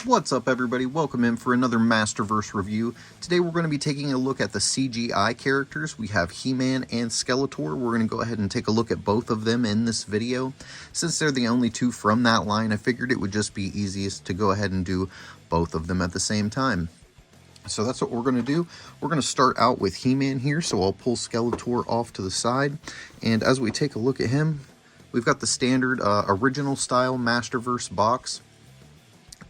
What's up, everybody? Welcome in for another Masterverse review. Today we're going to be taking a look at the CGI characters. We have He Man and Skeletor. We're going to go ahead and take a look at both of them in this video. Since they're the only two from that line, I figured it would just be easiest to go ahead and do both of them at the same time. So that's what we're going to do. We're going to start out with He Man here, so I'll pull Skeletor off to the side. And as we take a look at him, we've got the standard original style Masterverse box.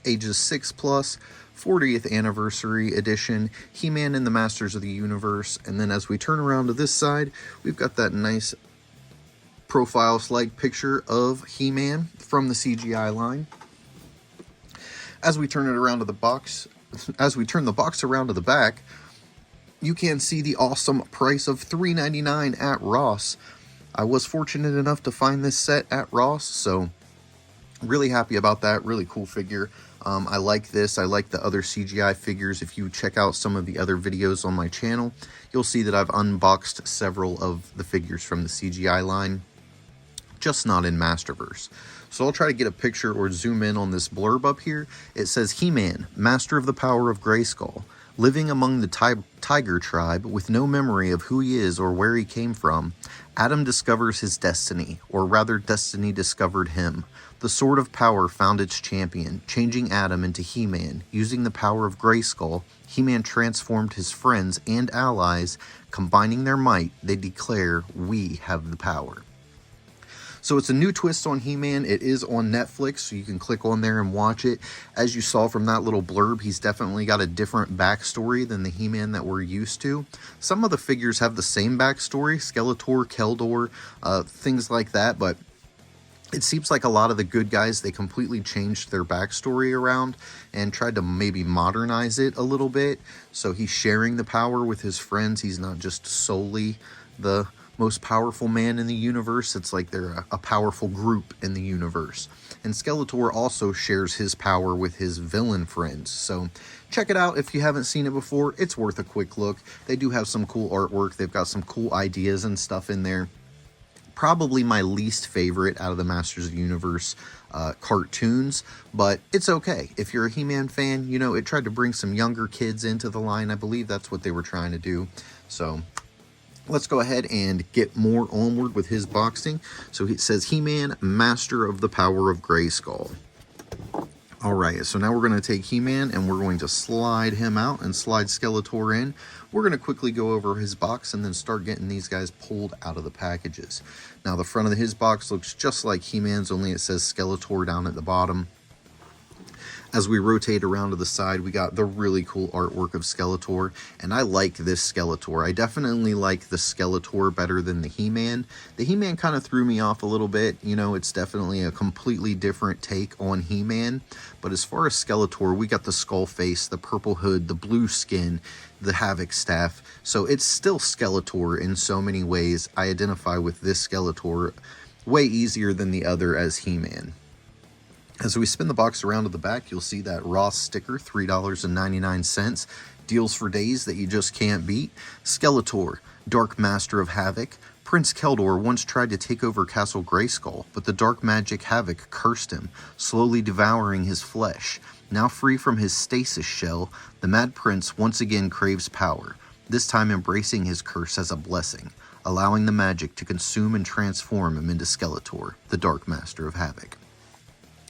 Ages 6+, 40th anniversary edition, He Man and the Masters of the Universe. And then as we turn around to this side, we've got that nice profile slide picture of He Man from the CGI line. As we turn it around to the box, as we turn the box around to the back, you can see the awesome price of $3.99 at Ross. I was fortunate enough to find this set at Ross, so really happy about that. Really cool figure. I like this. I like the other CGI figures. If you check out some of the other videos on my channel, you'll see that I've unboxed several of the figures from the CGI line, just not in Masterverse. So I'll try to get a picture or zoom in on this blurb up here. It says, He Man, master of the power of Grayskull, living among the tiger tribe with no memory of who he is or where he came from, Adam discovers his destiny, or rather destiny discovered him. The Sword of Power found its champion, changing Adam into He Man. Using the power of Grayskull, He Man transformed his friends and allies. Combining their might, they declare, we have the power. So it's a new twist on He Man. It is on Netflix, so you can click on there and watch it. As you saw from that little blurb, he's definitely got a different backstory than the He Man that we're used to. Some of the figures have the same backstory, Skeletor, Keldor, things like that, but it seems like a lot of the good guys, they completely changed their backstory around and tried to maybe modernize it a little bit. So he's sharing the power with his friends. He's not just solely the most powerful man in the universe. It's like they're a powerful group in the universe. And Skeletor also shares his power with his villain friends. So check it out if you haven't seen it before. It's worth a quick look. They do have some cool artwork. They've got some cool ideas and stuff in there. Probably my least favorite out of the Masters of the Universe cartoons, but it's okay. If you're a He Man fan, you know, it tried to bring some younger kids into the line. I believe that's what they were trying to do. So let's go ahead and get more onward with his boxing. So it says He Man, master of the power of Grayskull. Alright, so now we're going to take He Man and we're going to slide him out and slide Skeletor in. We're going to quickly go over his box and then start getting these guys pulled out of the packages. Now the front of his box looks just like He Man's, only it says Skeletor down at the bottom. As we rotate around to the side, we got the really cool artwork of Skeletor, and I like this Skeletor. I definitely like the Skeletor better than the He Man. The He Man kind of threw me off a little bit. You know, it's definitely a completely different take on He Man. But as far as Skeletor, we got the skull face, the purple hood, the blue skin, the Havoc staff. So it's still Skeletor in so many ways. I identify with this Skeletor way easier than the other as He Man. As we spin the box around to the back, you'll see that Ross sticker, $3.99. Deals for days that you just can't beat. Skeletor, Dark Master of Havoc. Prince Keldor once tried to take over Castle Grayskull, but the dark magic Havoc cursed him, slowly devouring his flesh. Now free from his stasis shell, the Mad Prince once again craves power, this time embracing his curse as a blessing, allowing the magic to consume and transform him into Skeletor, the Dark Master of Havoc.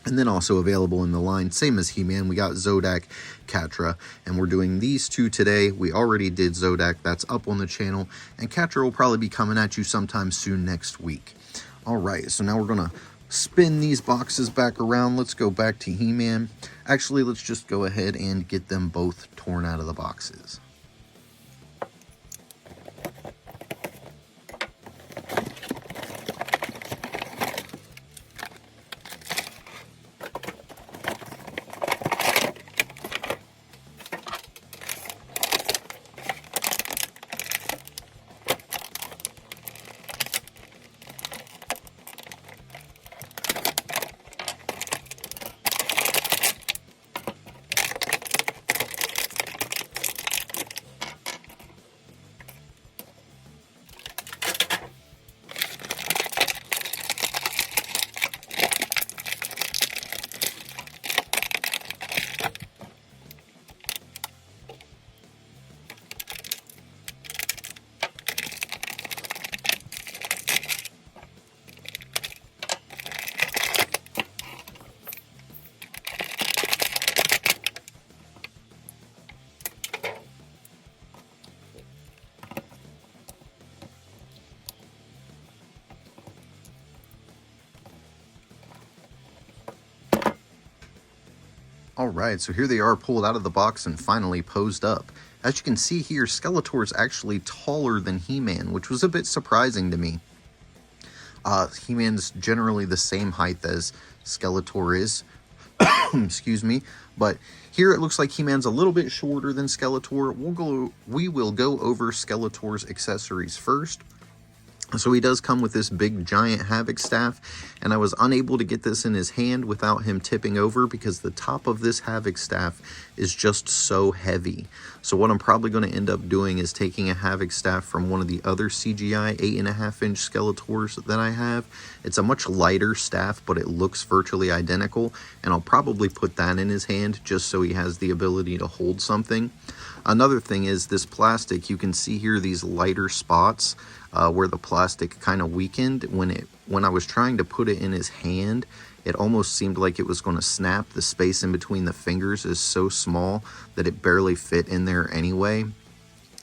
And then also available in the line, same as He Man, we got Zodak, Catra, and we're doing these two today. We already did Zodak, that's up on the channel, and Catra will probably be coming at you sometime soon next week. Alright, so now we're going to spin these boxes back around. Let's go back to He Man. Actually, let's just go ahead and get them both torn out of the boxes. Alright, so here they are pulled out of the box and finally posed up. As you can see here, Skeletor is actually taller than He Man, which was a bit surprising to me. He Man's generally the same height as Skeletor is. Excuse me. But here it looks like He Man's a little bit shorter than Skeletor. We will go over Skeletor's accessories first. So he does come with this big giant Havoc staff, and I was unable to get this in his hand without him tipping over because the top of this Havoc staff is just so heavy. So what I'm probably going to end up doing is taking a Havoc staff from one of the other CGI 8.5-inch Skeletors that I have. It's a much lighter staff, but it looks virtually identical, and I'll probably put that in his hand just so he has the ability to hold something. Another thing is this plastic. You can see here these lighter spots where the plastic kind of weakened. When I was trying to put it in his hand, it almost seemed like it was going to snap. The space in between the fingers is so small that it barely fit in there anyway.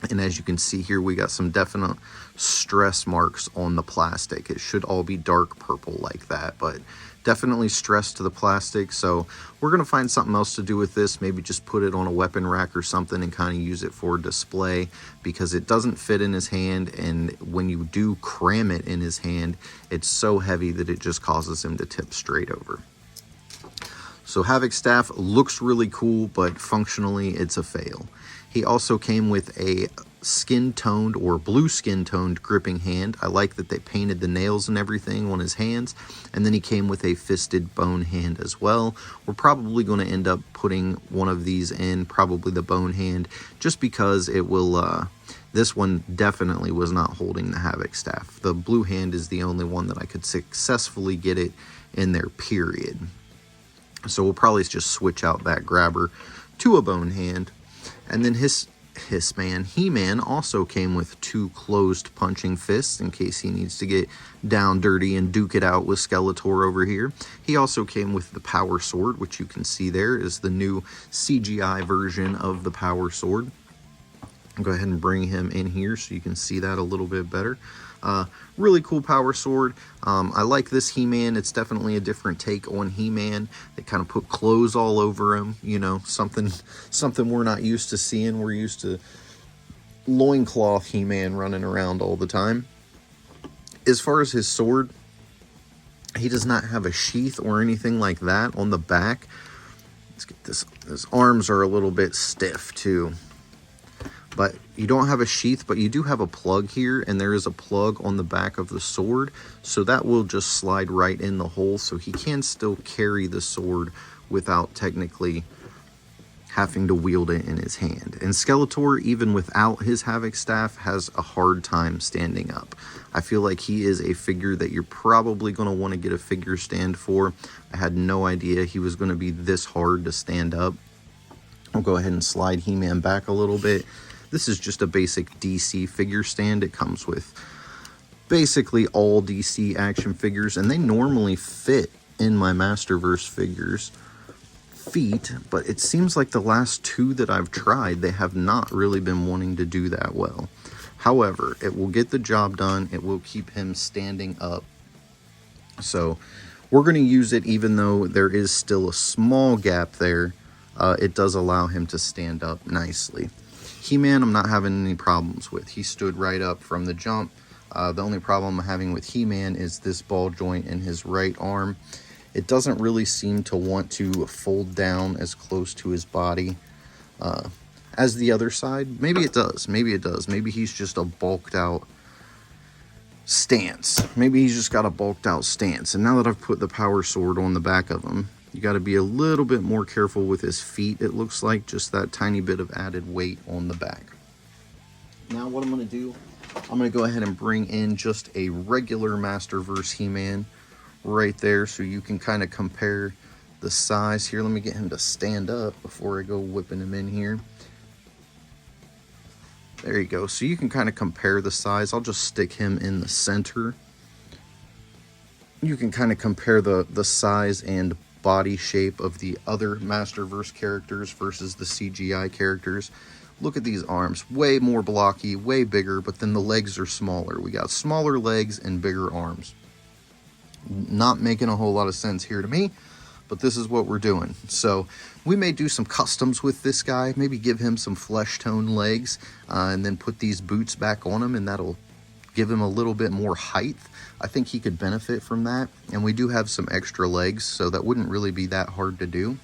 And as you can see here, we got some definite stress marks on the plastic. It should all be dark purple like that, but definitely stress to the plastic. So we're going to find something else to do with this. Maybe just put it on a weapon rack or something and kind of use it for display, because it doesn't fit in his hand. And when you do cram it in his hand, it's so heavy that it just causes him to tip straight over. So Havoc staff looks really cool, but functionally it's a fail. He also came with a skin-toned or blue skin-toned gripping hand. I like that they painted the nails and everything on his hands. And then he came with a fisted bone hand as well. We're probably going to end up putting one of these in, probably the bone hand, just because it will... this one definitely was not holding the Havoc staff. The blue hand is the only one that I could successfully get it in there, period. So we'll probably just switch out that grabber to a bone hand. And then He Man also came with two closed punching fists in case he needs to get down dirty and duke it out with Skeletor over here. He also came with the Power Sword, which you can see there is the new CGI version of the Power Sword. I'll go ahead and bring him in here so you can see that a little bit better. Really cool Power Sword. I like this He-Man. It's definitely a different take on He-Man. They kind of put clothes all over him, you know, something we're not used to seeing. We're used to loincloth He-Man running around all the time. As far as his sword, he does not have a sheath or anything like that on the back. Let's get this. His arms are a little bit stiff too. But you don't have a sheath, but you do have a plug here, and there is a plug on the back of the sword, so that will just slide right in the hole, so he can still carry the sword without technically having to wield it in his hand. And Skeletor, even without his Havoc staff, has a hard time standing up. I feel like he is a figure that you're probably going to want to get a figure stand for. I had no idea he was going to be this hard to stand up. I'll go ahead and slide He-Man back a little bit. This is just a basic DC figure stand. It comes with basically all DC action figures, and they normally fit in my Masterverse figures feet, but it seems like the last two that I've tried, they have not really been wanting to do that well. However, it will get the job done. It will keep him standing up. So we're going to use it even though there is still a small gap there. It does allow him to stand up nicely. He-Man, I'm not having any problems with. He stood right up from the jump. The only problem I'm having with He-Man is this ball joint in his right arm. It doesn't really seem to want to fold down as close to his body as the other side. Maybe it does. Maybe it does. Maybe he's just a bulked out stance. Maybe he's just got a bulked out stance. And now that I've put the Power Sword on the back of him, you got to be a little bit more careful with his feet. It looks like just that tiny bit of added weight on the back. Now what I'm going to do, I'm going to go ahead and bring in just a regular Masterverse He-Man right there so you can kind of compare the size. Here, let me get him to stand up before I go whipping him in here. There you go. So you can kind of compare the size. I'll just stick him in the center. You can kind of compare the size and body shape of the other Masterverse characters versus the CGI characters. Look at these arms, way more blocky, way bigger, but then the legs are smaller. We got smaller legs and bigger arms. Not making a whole lot of sense here to me, but this is what we're doing. So we may do some customs with this guy, maybe give him some flesh tone legs, and then put these boots back on him, and that'll give him a little bit more height. I think he could benefit from that. And we do have some extra legs, so that wouldn't really be that hard to do.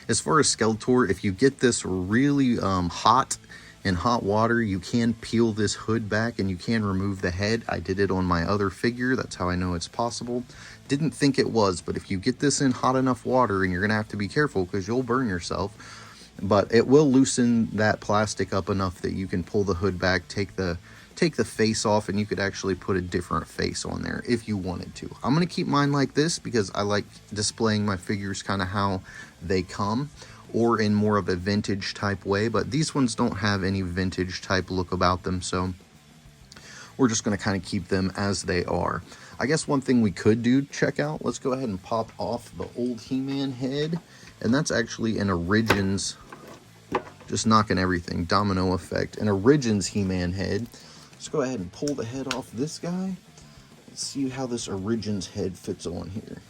As far as Skeletor, if you get this really hot in hot water, you can peel this hood back and you can remove the head. I did it on my other figure. That's how I know it's possible. Didn't think it was, but if you get this in hot enough water, and you're going to have to be careful because you'll burn yourself, but it will loosen that plastic up enough that you can pull the hood back, take the face off, and you could actually put a different face on there if you wanted to. I'm going to keep mine like this because I like displaying my figures kind of how they come, or in more of a vintage type way, but these ones don't have any vintage type look about them, so we're just going to kind of keep them as they are. I guess one thing we could do, check out, let's go ahead and pop off the old He-Man head, and that's actually an Origins, just knocking everything, domino effect, an Origins He-Man head. Let's go ahead and pull the head off this guy. Let's see how this Origins head fits on here.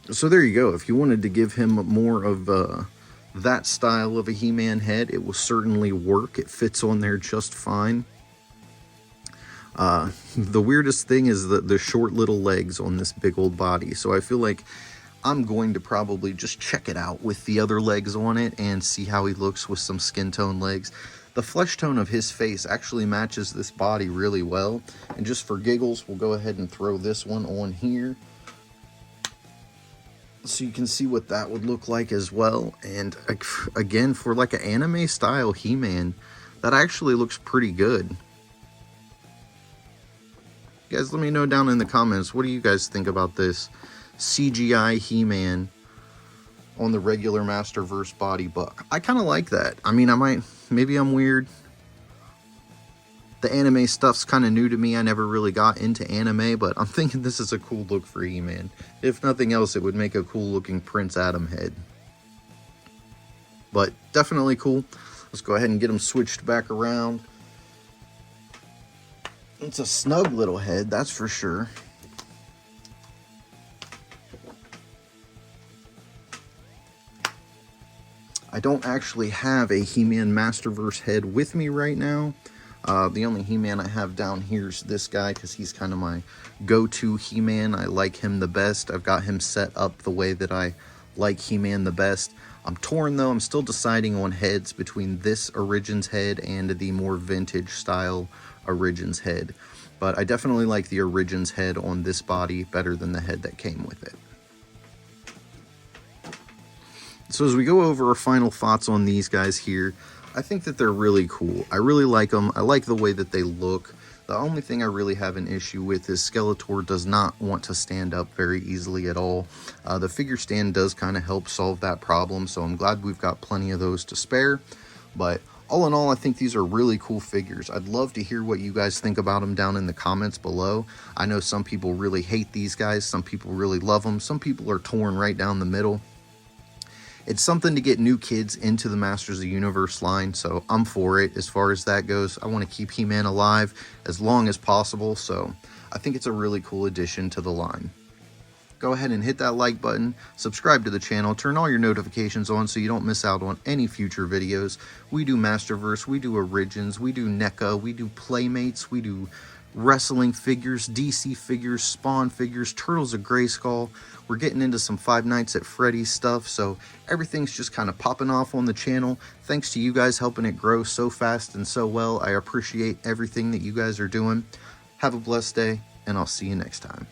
So there you go. If you wanted to give him more of that style of a He-Man head, it will certainly work. It fits on there just fine. The weirdest thing is the short little legs on this big old body. So I feel like I'm going to probably just check it out with the other legs on it and see how he looks with some skin tone legs. The flesh tone of his face actually matches this body really well. And just for giggles, we'll go ahead and throw this one on here, so you can see what that would look like as well. And again, for like an anime style He-Man, that actually looks pretty good. Guys, let me know down in the comments, what do you guys think about this CGI He-Man on the regular Masterverse body buck? I kind of like that. I mean, maybe I'm weird. The anime stuff's kind of new to me. I never really got into anime, but I'm thinking this is a cool look for He-Man. If nothing else, it would make a cool looking Prince Adam head. But definitely cool. Let's go ahead and get him switched back around. It's a snug little head, that's for sure. I don't actually have a He-Man Masterverse head with me right now. The only He-Man I have down here is this guy, because he's kind of my go-to He-Man. I like him the best. I've got him set up the way that I like He-Man the best. I'm torn though. I'm still deciding on heads between this Origins head and the more vintage style Origins head. But I definitely like the Origins head on this body better than the head that came with it. So as we go over our final thoughts on these guys here, I think that they're really cool. I really like them. I like the way that they look. The only thing I really have an issue with is Skeletor does not want to stand up very easily at all. The figure stand does kind of help solve that problem, so I'm glad we've got plenty of those to spare. But all in all, I think these are really cool figures. I'd love to hear what you guys think about them down in the comments below. I know some people really hate these guys. Some people really love them. Some people are torn right down the middle. It's something to get new kids into the Masters of the Universe line, so I'm for it as far as that goes. I want to keep He-Man alive as long as possible, so I think it's a really cool addition to the line. Go ahead and hit that like button, subscribe to the channel, turn all your notifications on so you don't miss out on any future videos. We do Masterverse, we do Origins, we do NECA, we do Playmates, we do wrestling figures, DC figures, Spawn figures, Turtles of Grayskull. We're getting into some Five Nights at Freddy's stuff, so everything's just kind of popping off on the channel. Thanks to you guys helping it grow so fast and so well. I appreciate everything that you guys are doing. Have a blessed day, and I'll see you next time.